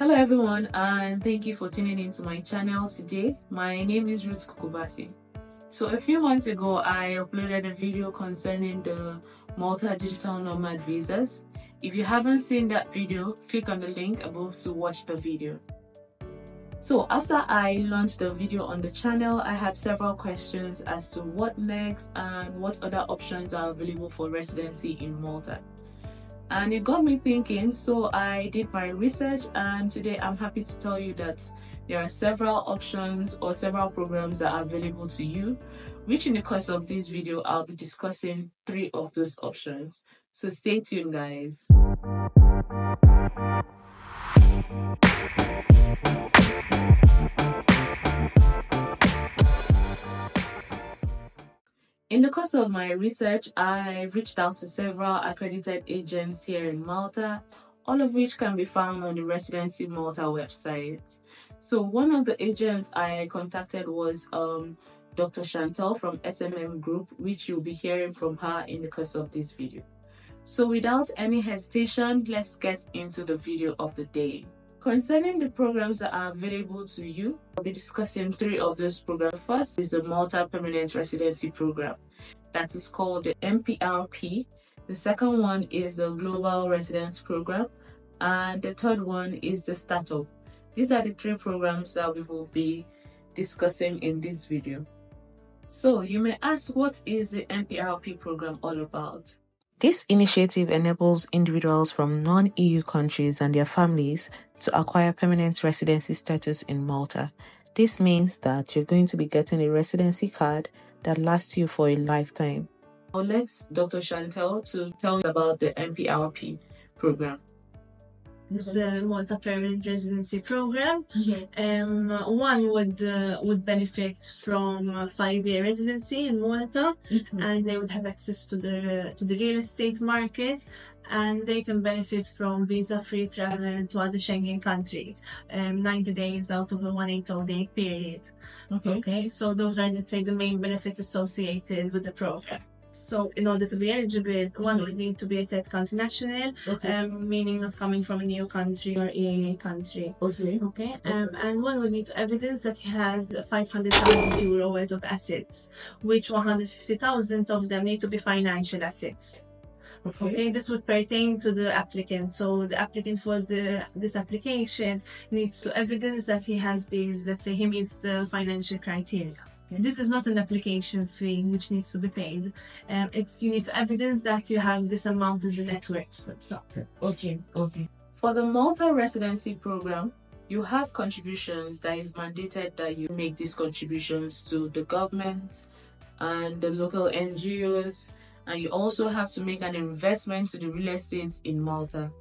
Hello everyone, and thank you for tuning into my channel today. My name is Ruth Kukubasi. So a few months ago, I uploaded a video concerning the Malta Digital Nomad visas. If you haven't seen that video, click on the link above to watch the video. So after I launched the video on the channel, I had several questions as to what next and what other options are available for residency in Malta. And it got me thinking, so I did my research, and today I'm happy to tell you that there are several options or several programs that are available to you, which in the course of this video, I'll be discussing 3 of those options. So stay tuned, guys. In the course of my research, I reached out to several accredited agents here in Malta, all of which can be found on the Residency Malta website. So one of the agents I contacted was Dr Chantel from SMM Group, which you'll be hearing from her in the course of this video. So without any hesitation, let's get into the video of the day. Concerning the programs that are available to you, I'll be discussing 3 of those programs. First is the Malta Permanent Residency Program, that is called the MPRP. The second one is the Global Residence Program, and the third one is the Startup. These are the 3 programs that we will be discussing in this video. So you may ask, what is the MPRP program all about? This initiative enables individuals from non-EU countries and their families to acquire permanent residency status in Malta. This means that you're going to be getting a residency card that lasts you for a lifetime. I'll let Dr. Chantel to tell you about the MPRP program. The Malta Permanent Residency Program. One would benefit from a 5-year residency in Malta, and they would have access to the real estate market, and they can benefit from visa-free travel to other Schengen countries, 90 days out of a 180-day period. Okay, so those are, let's say, the main benefits associated with the program. So in order to be eligible, one would need to be a third country national, meaning not coming from an EU country or EEA country. And one would need to evidence that he has 500,000 euro worth of assets, which 150,000 of them need to be financial assets. This would pertain to the applicant. So the applicant for this application needs to evidence that he has these, let's say he meets the financial criteria. This is not an application fee which needs to be paid. You need to evidence that you have this amount as a net worth, for example. For the Malta Residency Program, you have contributions that is mandated that you make these contributions to the government and the local NGOs, and you also have to make an investment to the real estate in Malta.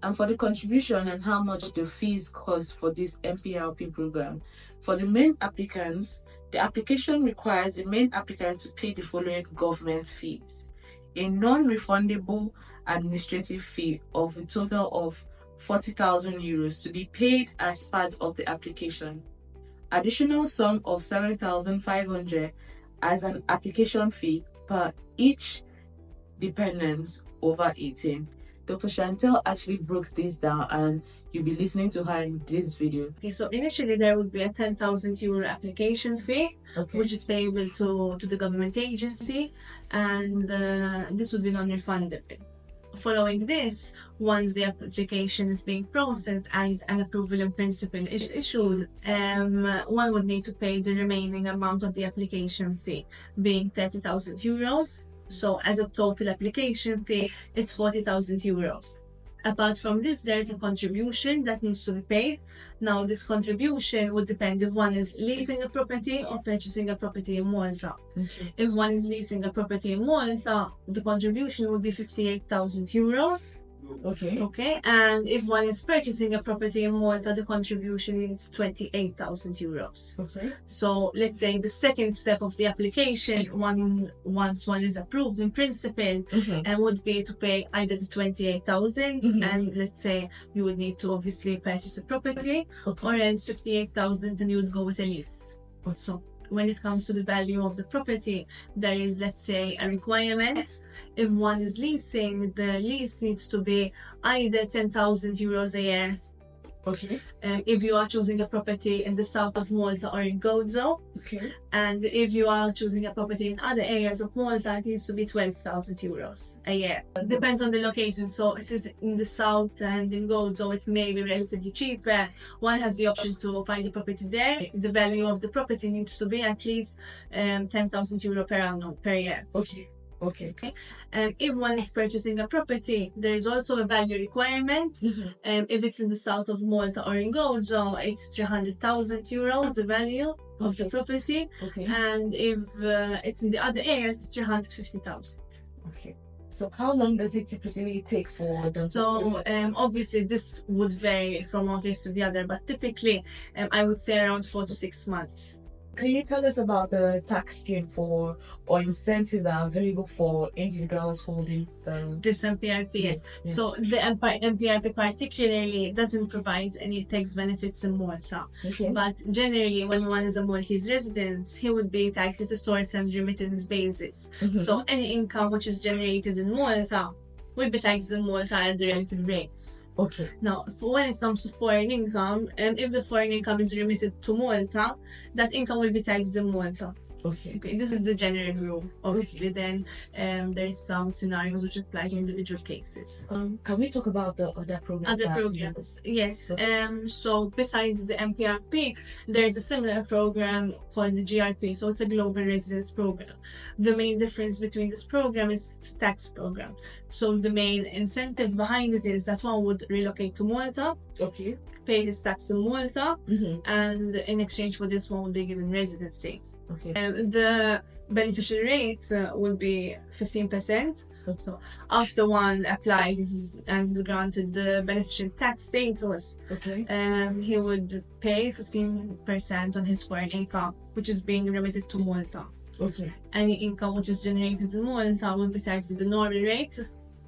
And for the contribution and how much the fees cost for this MPRP program, for the main applicants, the application requires the main applicant to pay the following government fees: a non-refundable administrative fee of a total of 40,000 euros to be paid as part of the application, additional sum of 7,500 as an application fee per each dependent over 18. Dr. Chantel actually broke this down, and you'll be listening to her in this video. So initially there would be a 10,000 euro application fee, which is payable to the government agency, and this would be non-refundable. Following this, once the application is being processed and an approval in principle is issued, one would need to pay the remaining amount of the application fee, being 30,000 euros. So as a total application fee, it's 40,000 euros. Apart from this, there is a contribution that needs to be paid. Now, this contribution would depend if one is leasing a property or purchasing a property in Malta. If one is leasing a property in Malta, the contribution would be 58,000 euros. And if one is purchasing a property in Malta, the contribution is 28,000 euros. So let's say the second step of the application, once one is approved in principle, and would be to pay either the 28,000, and let's say you would need to obviously purchase a property, or else 58,000 and you would go with a lease. So when it comes to the value of the property, there is, let's say, a requirement. If one is leasing, the lease needs to be either 10,000 euros a year Okay. If you are choosing a property in the south of Malta or in Gozo. Okay. And if you are choosing a property in other areas of Malta, it needs to be 12,000 euros a year. Depends on the location. So if it's in the south and in Gozo, it may be relatively cheaper. One has the option to find a property there. The value of the property needs to be at least 10,000 euro per annum per year. Okay. Okay. And if one is purchasing a property, there is also a value requirement. If it's in the south of Malta or in Gozo, it's 300,000 euros, the value of the property. Okay. And if it's in the other areas, it's 350,000. Okay. So how long does it typically take for the obviously this would vary from one case to the other, but typically I would say around 4 to 6 months. Can you tell us about the tax scheme for or incentives that are available for individuals holding this MPRP? Yes. So the MPRP particularly doesn't provide any tax benefits in Malta. Okay. But generally, when one is a Maltese resident, he would be taxed at a source and remittance basis. So any income which is generated in Malta will be taxed in Malta at the relative rates. Okay. Now, when it comes to foreign income, if the foreign income is remitted to Malta, that income will be taxed in Malta. Okay. This is the general rule. Obviously, then there is some scenarios which apply to individual cases. Can we talk about the other programs? Other programs, yes. So besides the MPRP, there is a similar program called the GRP. So it's a global residence program. The main difference between this program is it's a tax program. So the main incentive behind it is that one would relocate to Malta. Okay. Pay his tax in Malta, and in exchange for this, one would be given residency. Okay. The beneficial rate will be 15%. So after one applies and is granted the beneficial tax status, okay, he would pay 15% on his foreign income, which is being remitted to Malta. Okay. Any income which is generated in Malta will be taxed at the normal rate.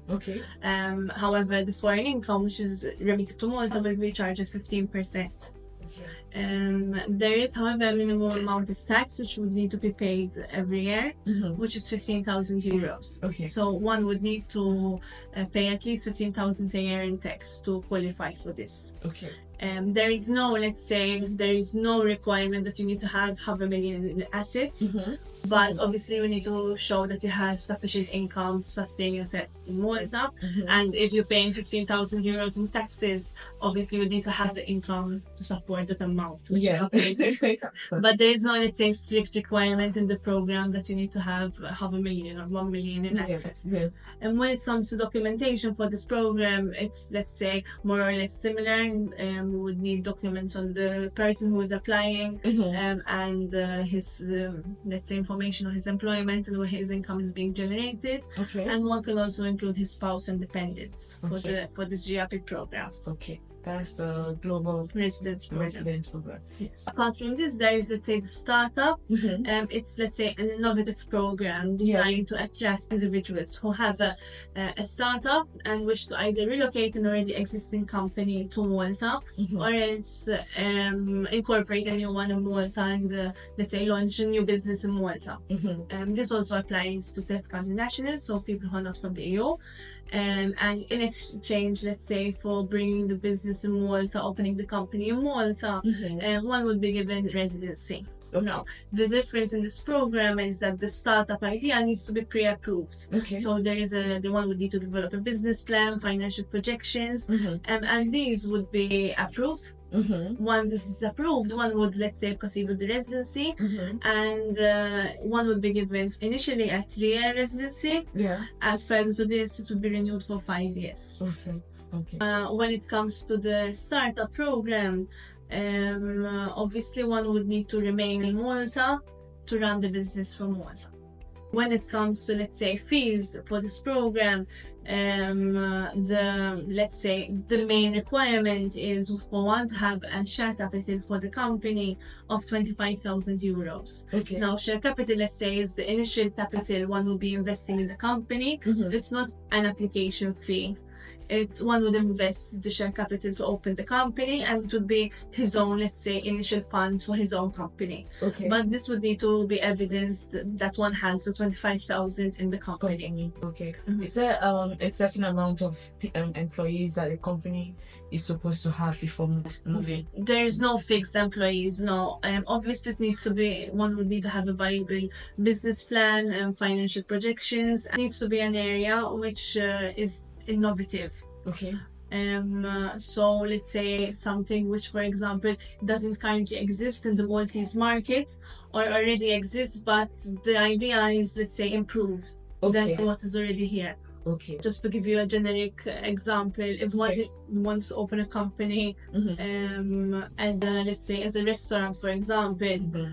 Okay. However, the foreign income which is remitted to Malta will be charged at 15%. There is, however, a minimum amount of tax which would need to be paid every year, which is 15,000 euros. Okay. So one would need to pay at least 15,000 a year in tax to qualify for this. Okay. There is no, let's say, there is no requirement that you need to have half a million in assets. But obviously, we need to show that you have sufficient income to sustain yourself in Malta. And if you're paying 15,000 euros in taxes, obviously, you need to have the income to support that amount. But there is no, let's say, strict requirement in the program that you need to have half a million or 1 million in assets. And when it comes to documentation for this program, it's, let's say, more or less similar. We would need documents on the person who is applying and his, let's say, information on his employment and where his income is being generated. Okay. And one can also include his spouse and dependents for this GRP program. Okay. That's the global residence program. Yes. Apart from this, there is, let's say, the startup. It's, let's say, an innovative program designed to attract individuals who have a startup and wish to either relocate an already existing company to Malta or else incorporate a new one in Malta and, let's say, launch a new business in Malta. This also applies to third country nationals, so people who are not from the EU. And in exchange, let's say, for bringing the business in Malta, opening the company in Malta, one would be given residency. Okay. Now, the difference in this program is that the startup idea needs to be pre-approved. Okay. So there is the one would need to develop a business plan, financial projections, and these would be approved. Once this is approved, one would, let's say, proceed with the residency, and one would be given initially a 3-year residency. And further to this, it would be renewed for 5 years. When it comes to the startup program, obviously one would need to remain in Malta to run the business from Malta. When it comes to, let's say, fees for this program, let's say the main requirement is for one to have a share capital for the company of 25,000 euros. Okay. Now, share capital, let's say, is the initial capital one will be investing in the company. It's not an application fee. one would invest the share capital to open the company, and it would be his own, let's say, initial funds for his own company. Okay. But this would need to be evidenced that one has the 25,000 in the company. Okay. Is there a certain amount of employees that the company is supposed to have before moving? There is no fixed employees, no. Obviously, it needs to be, one would need to have a viable business plan and financial projections. It needs to be an area which is innovative. Okay. So let's say something which, for example, doesn't currently exist in the Maltese market, or already exists, but the idea is, let's say, improve than what is already here. Okay. Just to give you a generic example, if one wants to open a company as a, let's say, as a restaurant, for example,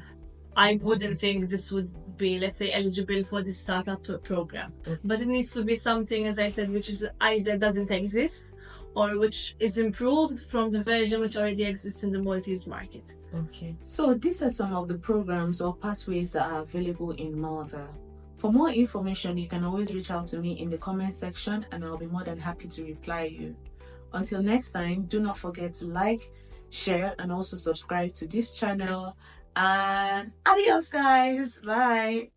I wouldn't think this would be, let's say, eligible for the startup program. But it needs to be something, as I said, which is either doesn't exist or which is improved from the version which already exists in the Maltese market. Okay. So these are some of the programs or pathways that are available in Malta. For more information, you can always reach out to me in the comment section and I'll be more than happy to reply you. Until next time, do not forget to like, share, and also subscribe to this channel. And adios, guys. Bye.